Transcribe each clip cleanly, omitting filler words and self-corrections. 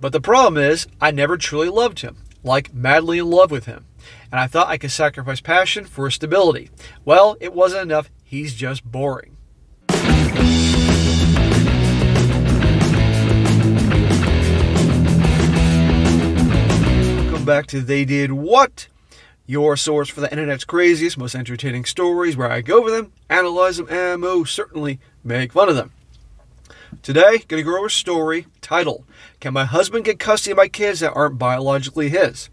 But the problem is, I never truly loved him, like madly in love with him. And I thought I could sacrifice passion for stability. Well, it wasn't enough. He's just boring. Welcome back to They Did What? Your source for the internet's craziest, most entertaining stories, where I go over them, analyze them, and most certainly make fun of them. Today, going to go over a story titled, Can My Husband Get Custody of My Kids That Aren't Biologically His?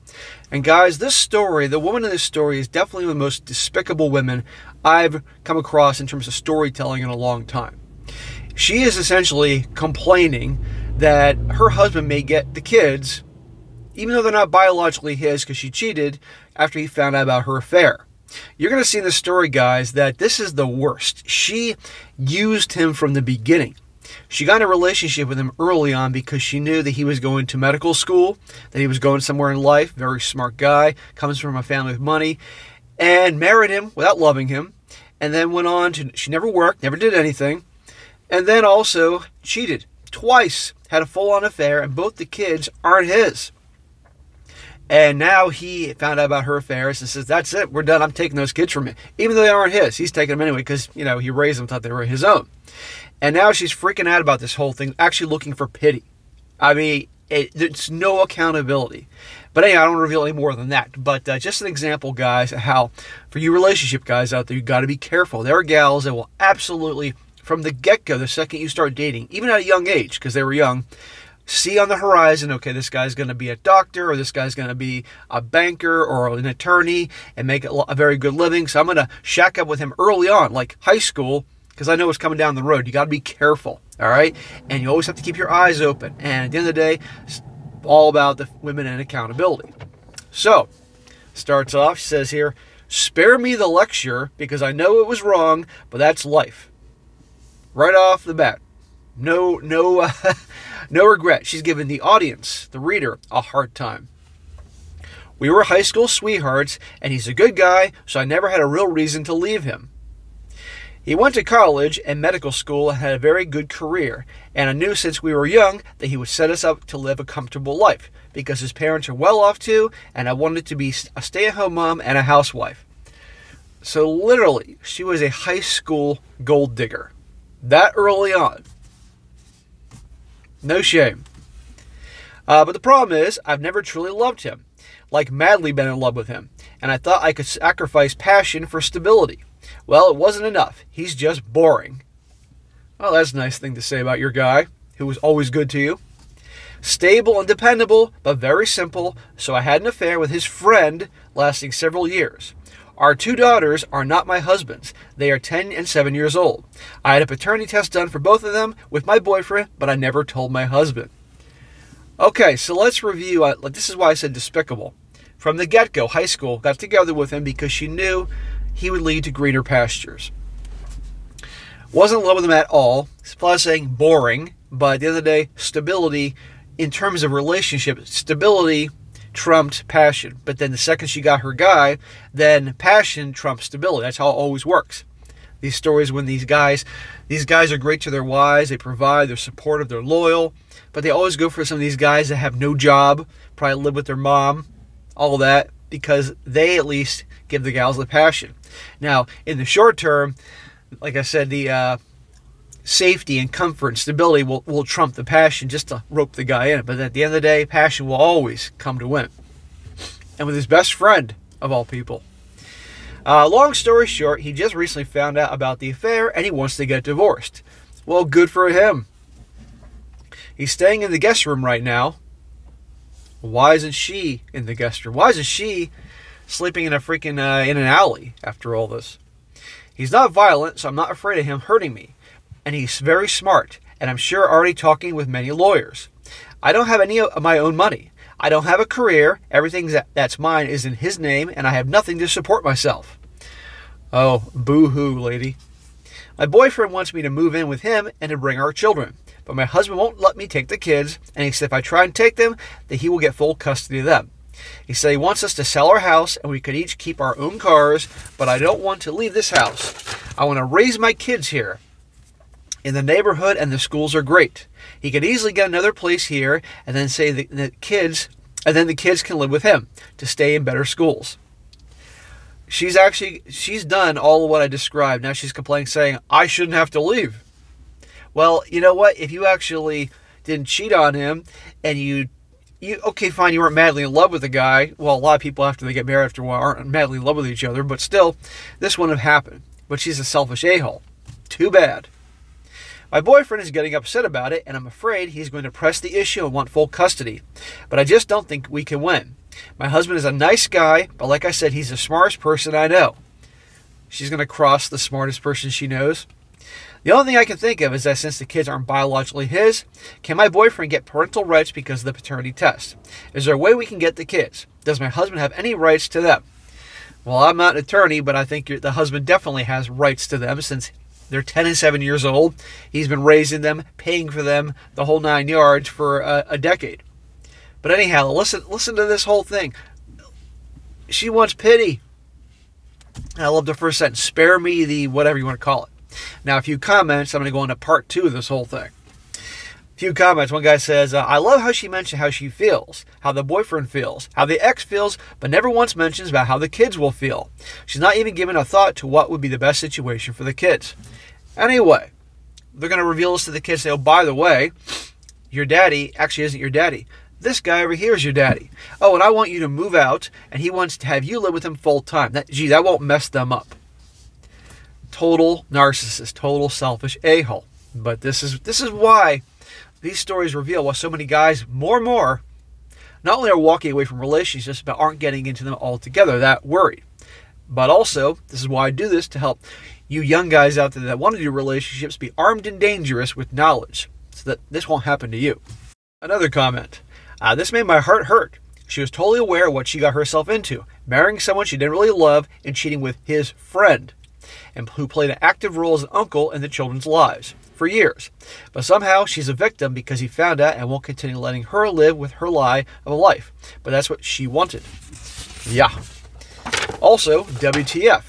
And guys, this story, the woman in this story is definitely one of the most despicable women I've come across in terms of storytelling in a long time. She is essentially complaining that her husband may get the kids, even though they're not biologically his, because she cheated after he found out about her affair. You're going to see in this story, guys, that this is the worst. She used him from the beginning. She got in a relationship with him early on because she knew that he was going to medical school, that he was going somewhere in life, very smart guy, comes from a family with money, and married him without loving him, and then went on to, she never worked, never did anything, and then also cheated twice, had a full-on affair, and both the kids aren't his. And now he found out about her affairs and says, that's it, we're done, I'm taking those kids from you. Even though they aren't his, he's taking them anyway because, you know, he raised them, thought they were his own. And now she's freaking out about this whole thing, actually looking for pity. I mean, it's no accountability. But anyway, I don't want to reveal any more than that. But just an example, guys, how for you relationship guys out there, you got to be careful. There are gals that will absolutely, from the get-go, the second you start dating, even at a young age, because they were young, see on the horizon, okay, this guy's going to be a doctor, or this guy's going to be a banker or an attorney and make a very good living. So I'm going to shack up with him early on, like high school, because I know it's coming down the road. You got to be careful, all right? And you always have to keep your eyes open. And at the end of the day, it's all about the women and accountability. So, starts off, she says here, spare me the lecture because I know it was wrong, but that's life. Right off the bat. No regret. She's giving the audience, the reader, a hard time. We were high school sweethearts, and he's a good guy, so I never had a real reason to leave him. He went to college and medical school and had a very good career, and I knew since we were young that he would set us up to live a comfortable life because his parents are well off too, and I wanted to be a stay-at-home mom and a housewife. So literally, she was a high school gold digger. That early on. No shame. But the problem is, I've never truly loved him, like madly been in love with him, and I thought I could sacrifice passion for stability. Well, it wasn't enough. He's just boring. Well, that's a nice thing to say about your guy, who was always good to you. Stable and dependable, but very simple, so I had an affair with his friend lasting several years. Our 2 daughters are not my husband's. They are 10 and 7 years old. I had a paternity test done for both of them with my boyfriend, but I never told my husband. Okay, so let's review. This is why I said despicable. From the get-go, high school, got together with him because she knew he would lead to greener pastures. Wasn't in love with him at all. Plus saying boring, but at the end of the day, stability, in terms of relationship, stability trumped passion. But then the second she got her guy, then passion trumped stability. That's how it always works. These stories when these guys are great to their wives, they provide, they're supportive, they're loyal, but they always go for some of these guys that have no job, probably live with their mom, all that, because they at least give the gals the passion. Now, in the short term, like I said, the safety and comfort and stability will trump the passion just to rope the guy in. But at the end of the day, passion will always come to win. And with his best friend, of all people. Long story short, he just recently found out about the affair and he wants to get divorced. Well, good for him. He's staying in the guest room right now. Why isn't she in the guest room? Why isn't she sleeping in a freaking in an alley after all this? He's not violent, so I'm not afraid of him hurting me. And he's very smart, and I'm sure already talking with many lawyers. I don't have any of my own money. I don't have a career. Everything that's mine is in his name, and I have nothing to support myself. Oh, boo-hoo, lady. My boyfriend wants me to move in with him and to bring our children. But my husband won't let me take the kids, and he said if I try and take them, that he will get full custody of them. He said he wants us to sell our house, and we could each keep our own cars, but I don't want to leave this house. I want to raise my kids here. in the neighborhood and the schools are great. He could easily get another place here and then say the kids can live with him to stay in better schools. She's done all of what I described. Now she's complaining, saying, I shouldn't have to leave. Well, you know what? If you actually didn't cheat on him and you okay, fine, you weren't madly in love with the guy. Well, a lot of people after they get married after a while aren't madly in love with each other, but still, this wouldn't have happened. But she's a selfish a-hole. Too bad. My boyfriend is getting upset about it, and I'm afraid he's going to press the issue and want full custody. But I just don't think we can win. My husband is a nice guy, but like I said, he's the smartest person I know. She's going to cross the smartest person she knows. The only thing I can think of is that since the kids aren't biologically his, can my boyfriend get parental rights because of the paternity test? Is there a way we can get the kids? Does my husband have any rights to them? Well, I'm not an attorney, but I think the husband definitely has rights to them since they're 10 and 7 years old. He's been raising them, paying for them, the whole 9 yards for a decade. But anyhow, listen to this whole thing. She wants pity. And I love the first sentence. Spare me the whatever you want to call it. Now, a few comments. I'm going to go into part 2 of this whole thing. A few comments. One guy says, I love how she mentioned how she feels, how the boyfriend feels, how the ex feels, but never once mentions about how the kids will feel. She's not even given a thought to what would be the best situation for the kids. Anyway, they're going to reveal this to the kids. Say, oh, by the way, your daddy actually isn't your daddy. This guy over here is your daddy. Oh, and I want you to move out, and he wants to have you live with him full time. That won't mess them up. Total narcissist, total selfish a-hole. But this is why these stories reveal why so many guys, more and more, not only are walking away from relationships, but aren't getting into them altogether, that worried. But also, this is why I do this, to help you young guys out there that want to do relationships be armed and dangerous with knowledge, so that this won't happen to you. Another comment. This made my heart hurt. She was totally aware of what she got herself into, marrying someone she didn't really love and cheating with his friend, and who played an active role as an uncle in the children's lives for years. But somehow she's a victim because he found out and won't continue letting her live with her lie of a life. But that's what she wanted. Yeah. Also, WTF.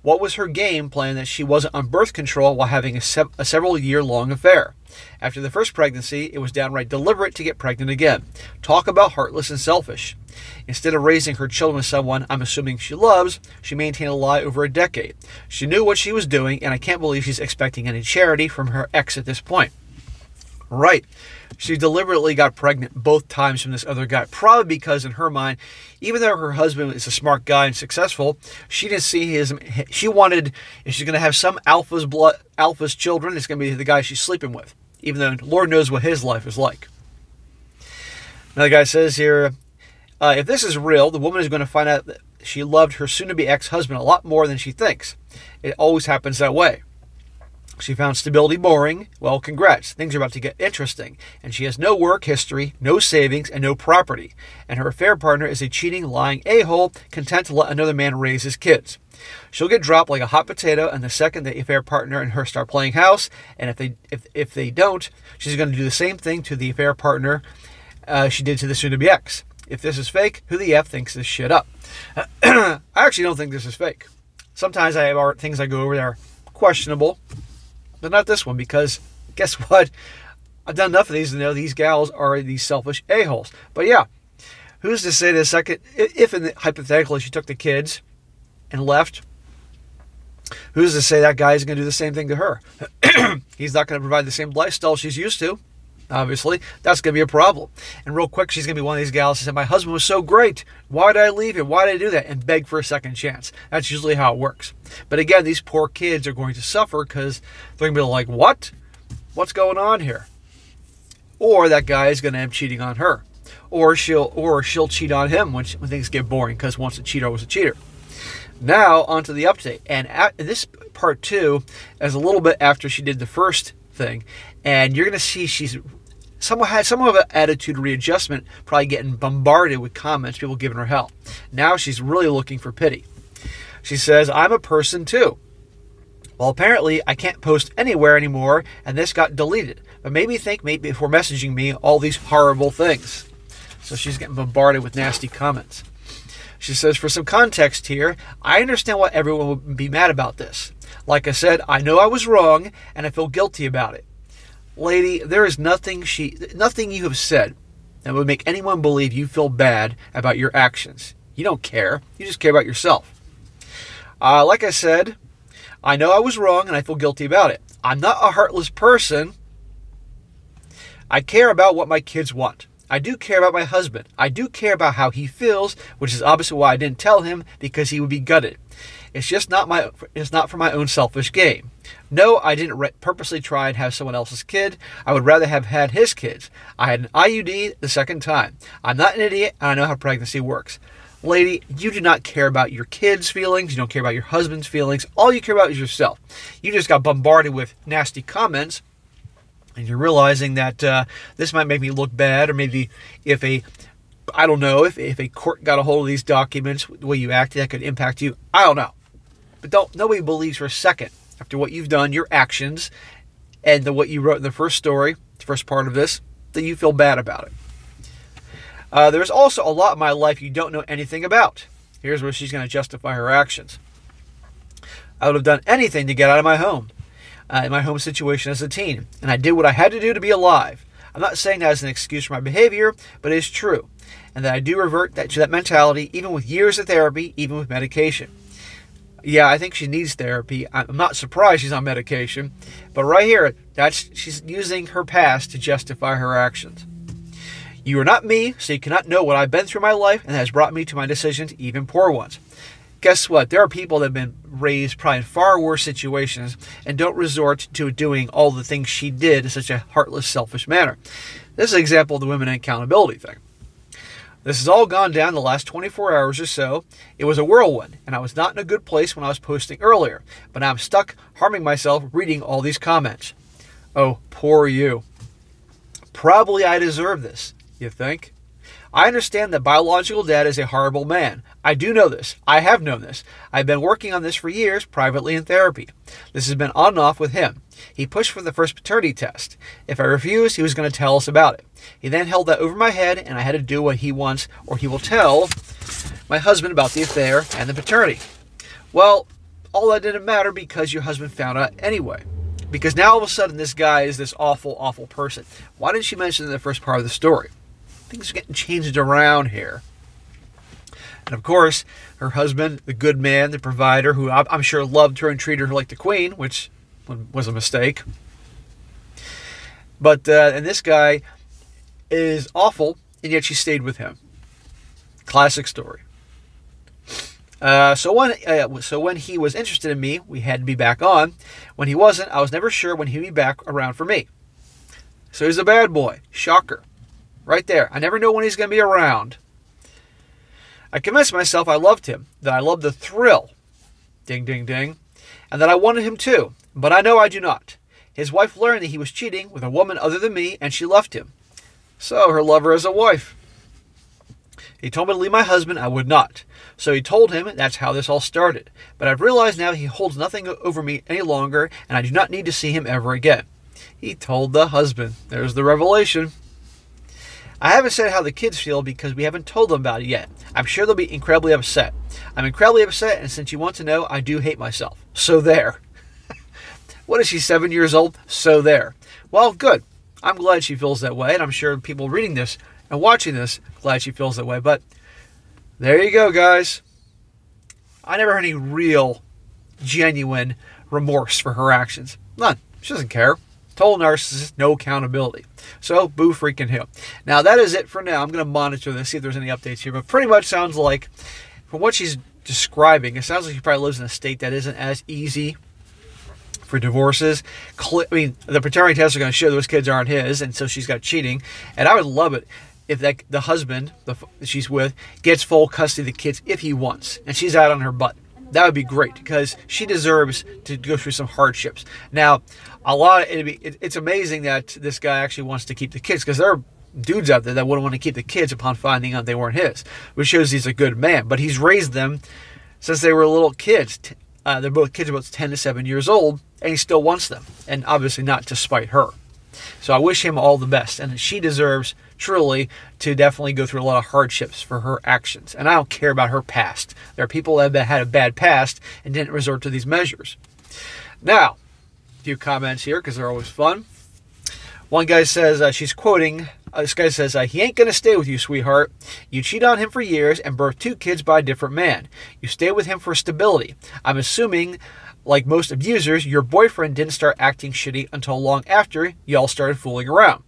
What was her game plan that she wasn't on birth control while having a several-year-long affair? After the first pregnancy, it was downright deliberate to get pregnant again. Talk about heartless and selfish. Instead of raising her children with someone I'm assuming she loves, she maintained a lie over a decade. She knew what she was doing, and I can't believe she's expecting any charity from her ex at this point. Right. She deliberately got pregnant both times from this other guy, probably because in her mind, even though her husband is a smart guy and successful, she didn't see she wanted, if she's going to have some alpha's children, it's going to be the guy she's sleeping with, even though Lord knows what his life is like. Another guy says here, if this is real, the woman is going to find out that she loved her soon-to-be ex-husband a lot more than she thinks. It always happens that way. She found stability boring. Well, congrats. Things are about to get interesting. And she has no work history, no savings, and no property. And her affair partner is a cheating, lying a-hole, content to let another man raise his kids. She'll get dropped like a hot potato, and the second the affair partner and her start playing house, and if they don't, she's going to do the same thing to the affair partner she did to the soon-to-be ex. If this is fake, who the F thinks this shit up? I actually don't think this is fake. Sometimes I have things I go over that are questionable, but not this one, because guess what? I've done enough of these to know these gals are these selfish a-holes. But yeah, who's to say the second, if hypothetically she took the kids and left, who's to say that guy is going to do the same thing to her? He's not going to provide the same lifestyle she's used to. Obviously, that's going to be a problem. And real quick, she's going to be one of these gals who said, my husband was so great. Why did I leave him? Why did I do that? And beg for a second chance. That's usually how it works. But again, these poor kids are going to suffer because they're going to be like, what? What's going on here? Or that guy is going to end up cheating on her. Or she'll cheat on him when things get boring, because once a cheater was a cheater. Now, onto the update. And this part 2 is a little bit after she did the first thing. And you're going to see she's had somewhat of an attitude readjustment, probably getting bombarded with comments, people giving her hell. Now she's really looking for pity. She says, I'm a person too. Well, apparently I can't post anywhere anymore, and this got deleted. But maybe before messaging me all these horrible things. So she's getting bombarded with nasty comments. She says, for some context here, I understand why everyone would be mad about this. Like I said, I know I was wrong, and I feel guilty about it. Lady, there is nothing you have said that would make anyone believe you feel bad about your actions. You don't care. You just care about yourself. Like I said, I know I was wrong, and I feel guilty about it. I'm not a heartless person. I care about what my kids want. I do care about my husband. I do care about how he feels, which is obviously why I didn't tell him, because he would be gutted. It's just not for my own selfish gain. No, I didn't purposely try and have someone else's kid. I would rather have had his kids. I had an IUD the second time. I'm not an idiot, and I know how pregnancy works. Lady, you do not care about your kids' feelings. You don't care about your husband's feelings. All you care about is yourself. You just got bombarded with nasty comments, and you're realizing that this might make me look bad, or maybe if a court got a hold of these documents, the way you acted, that could impact you. I don't know. But nobody believes for a second, after what you've done, your actions, and what you wrote in the first story, the first part of this, that you feel bad about it. There's also a lot in my life you don't know anything about. Here's where she's going to justify her actions. I would have done anything to get out of my home, in my home situation as a teen, and I did what I had to do to be alive. I'm not saying that as an excuse for my behavior, but it is true, and that I do revert to that mentality, even with years of therapy, even with medication. Yeah, I think she needs therapy. I'm not surprised she's on medication, but right here, she's using her past to justify her actions. You are not me, so you cannot know what I've been through in my life, and that has brought me to my decisions, even poor ones. Guess what? There are people that have been raised probably in far worse situations and don't resort to doing all the things she did in such a heartless, selfish manner. This is an example of the women and accountability thing. This has all gone down the last 24 hours or so. It was a whirlwind, and I was not in a good place when I was posting earlier, but now I'm stuck harming myself reading all these comments. Oh, poor you. Probably I deserve this, you think? I understand that biological dad is a horrible man. I do know this. I have known this. I've been working on this for years, privately in therapy. This has been on and off with him. He pushed for the first paternity test. If I refused, he was going to tell us about it. He then held that over my head, and I had to do what he wants, or he will tell my husband about the affair and the paternity. Well, all that didn't matter because your husband found out anyway. Because now all of a sudden this guy is this awful, awful person. Why didn't she mention it in the first part of the story? Things are getting changed around here. And of course, her husband, the good man, the provider, who I'm sure loved her and treated her like the queen, which was a mistake. But and this guy is awful, and yet she stayed with him. Classic story. So when he was interested in me, we had to be back on. When he wasn't, I was never sure when he'd be back around for me. So he's a bad boy. Shocker. Right there. I never know when he's going to be around. I convinced myself I loved him, that I loved the thrill, ding, ding, ding, and that I wanted him too, but I know I do not. His wife learned that he was cheating with a woman other than me, and she left him. So her lover is a wife. He told me to leave my husband. I would not. So he told him that's how this all started. But I've realized now he holds nothing over me any longer, and I do not need to see him ever again. He told the husband. There's the revelation. I haven't said how the kids feel because we haven't told them about it yet. I'm sure they'll be incredibly upset. I'm incredibly upset, and since you want to know, I do hate myself. So there. What is she, 7 years old? So there. Well, good. I'm glad she feels that way, and I'm sure people reading this and watching this glad she feels that way. But there you go, guys. I never heard any real, genuine remorse for her actions. None. She doesn't care. Total narcissist, no accountability. So, boo freaking him. Now, that is it for now. I'm going to monitor this, see if there's any updates here. But pretty much sounds like, from what she's describing, it sounds like she probably lives in a state that isn't as easy for divorces. I mean, the paternity tests are going to show those kids aren't his, and so she's got cheating. And I would love it if the husband that she's with gets full custody of the kids if he wants, and she's out on her butt. That would be great, because she deserves to go through some hardships. Now, it's amazing that this guy actually wants to keep the kids, because there are dudes out there that wouldn't want to keep the kids upon finding out they weren't his, which shows he's a good man. But he's raised them since they were little kids. They're both kids about 10 to 7 years old, and he still wants them, and obviously not to spite her. So I wish him all the best, and she deserves truly, to definitely go through a lot of hardships for her actions. And I don't care about her past. There are people that had a bad past and didn't resort to these measures. Now, a few comments here because they're always fun. One guy says, she's quoting, this guy says, he ain't going to stay with you, sweetheart. You cheat on him for years and birthed 2 kids by a different man. You stay with him for stability. I'm assuming, like most abusers, your boyfriend didn't start acting shitty until long after y'all started fooling around.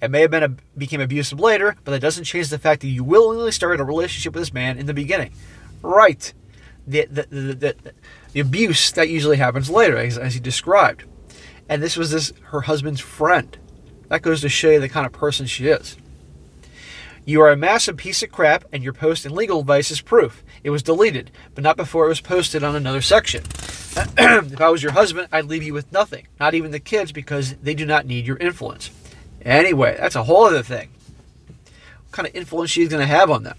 It may have became abusive later, but that doesn't change the fact that you willingly started a relationship with this man in the beginning. Right. The abuse that usually happens later, as he described. And this was her husband's friend. That goes to show you the kind of person she is. You are a massive piece of crap, and your post in legal advice is proof. It was deleted, but not before it was posted on another section. If I was your husband, I'd leave you with nothing, not even the kids, because they do not need your influence. Anyway, that's a whole other thing. What kind of influence she's going to have on them?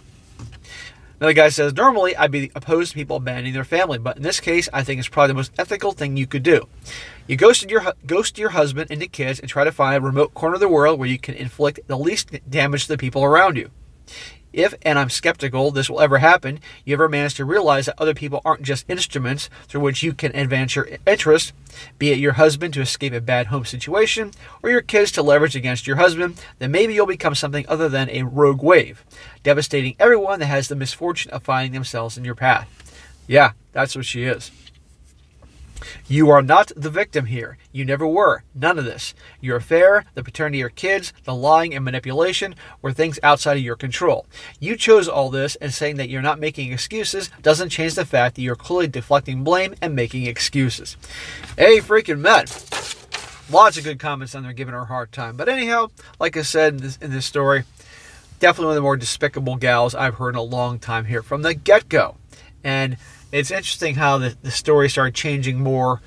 Another guy says, normally I'd be opposed to people abandoning their family, but in this case, I think it's probably the most ethical thing you could do. You ghost your husband and the kids and try to find a remote corner of the world where you can inflict the least damage to the people around you. If, and I'm skeptical this will ever happen, you ever manage to realize that other people aren't just instruments through which you can advance your interest, be it your husband to escape a bad home situation, or your kids to leverage against your husband, then maybe you'll become something other than a rogue wave, devastating everyone that has the misfortune of finding themselves in your path. Yeah, that's what she is. You are not the victim here. You never were. None of this. Your affair, the paternity of your kids, the lying and manipulation were things outside of your control. You chose all this, and saying that you're not making excuses doesn't change the fact that you're clearly deflecting blame and making excuses. Hey, freaking men. Lots of good comments on there giving her a hard time. But anyhow, like I said in this story, definitely one of the more despicable gals I've heard in a long time here from the get-go. And it's interesting how the story started changing more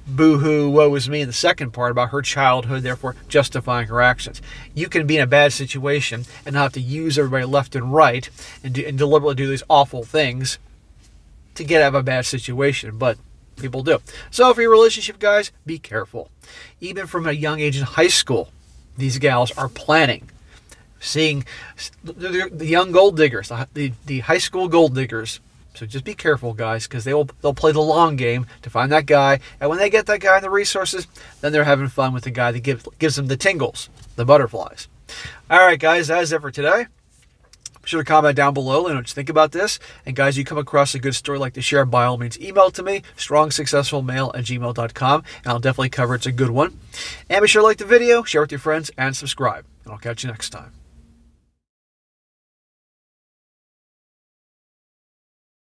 boo-hoo, woe is me in the second part about her childhood, therefore justifying her actions. You can be in a bad situation and not have to use everybody left and right and deliberately do these awful things to get out of a bad situation, but people do. So for your relationship, guys, be careful. Even from a young age in high school, these gals are planning. Seeing the young gold diggers, the high school gold diggers. So just be careful, guys, because they'll play the long game to find that guy. And when they get that guy and the resources, then they're having fun with the guy that gives them the tingles, the butterflies. All right, guys, that is it for today. Be sure to comment down below. Let me know what you think about this. And guys, you come across a good story like to share, by all means, email to me, strongsuccessfulmale@gmail.com, and I'll definitely cover it. It's a good one. And be sure to like the video, share with your friends, and subscribe. And I'll catch you next time.